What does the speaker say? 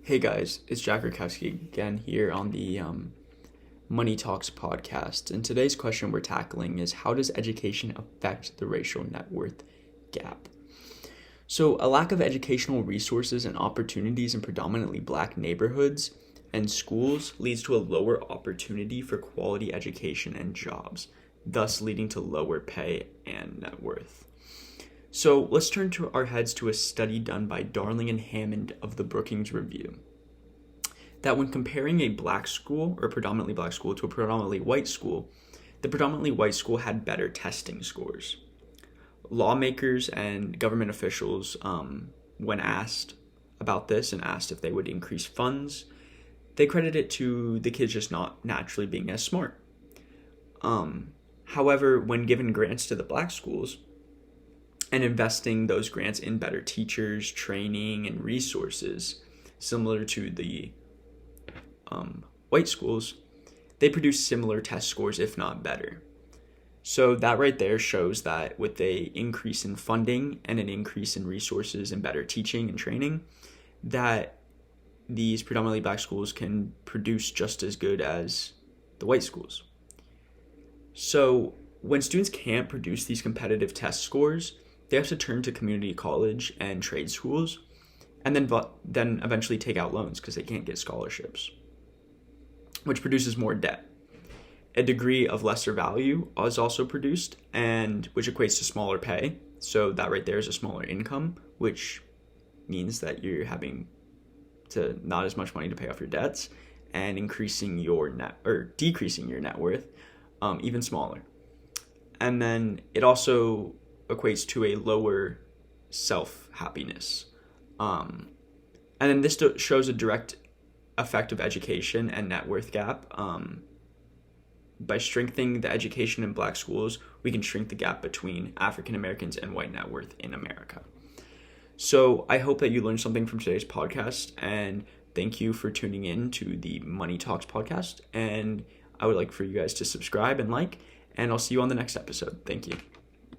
Hey guys, it's Jack Rutkowski again here on the Money Talks podcast. And today's question we're tackling is, how does education affect the racial net worth gap? So a lack of educational resources and opportunities in predominantly black neighborhoods and schools leads to a lower opportunity for quality education and jobs, thus leading to lower pay and net worth. So let's turn to our heads to a study done by Darling and Hammond of the Brookings Review, that when comparing a black school or predominantly black school to a predominantly white school, the predominantly white school had better testing scores. Lawmakers and government officials, when asked about this and asked if they would increase funds, they credit it to the kids just not naturally being as smart. However, when given grants to the black schools, and investing those grants in better teachers, training, and resources, similar to the white schools, they produce similar test scores, if not better. So that right there shows that with a increase in funding and an increase in resources and better teaching and training, that these predominantly black schools can produce just as good as the white schools. So when students can't produce these competitive test scores, they have to turn to community college and trade schools, and then eventually take out loans because they can't get scholarships, which produces more debt. A degree of lesser value is also produced, and which equates to smaller pay. So that right there is a smaller income, which means that you're having to not as much money to pay off your debts, and decreasing your net worth even smaller. And then it also equates to a lower self-happiness. And then this shows a direct effect of education and net worth gap. By strengthening the education in black schools, we can shrink the gap between African Americans and white net worth in America. So I hope that you learned something from today's podcast, and thank you for tuning in to the Money Talks podcast. And I would like for you guys to subscribe and like, and I'll see you on the next episode. Thank you.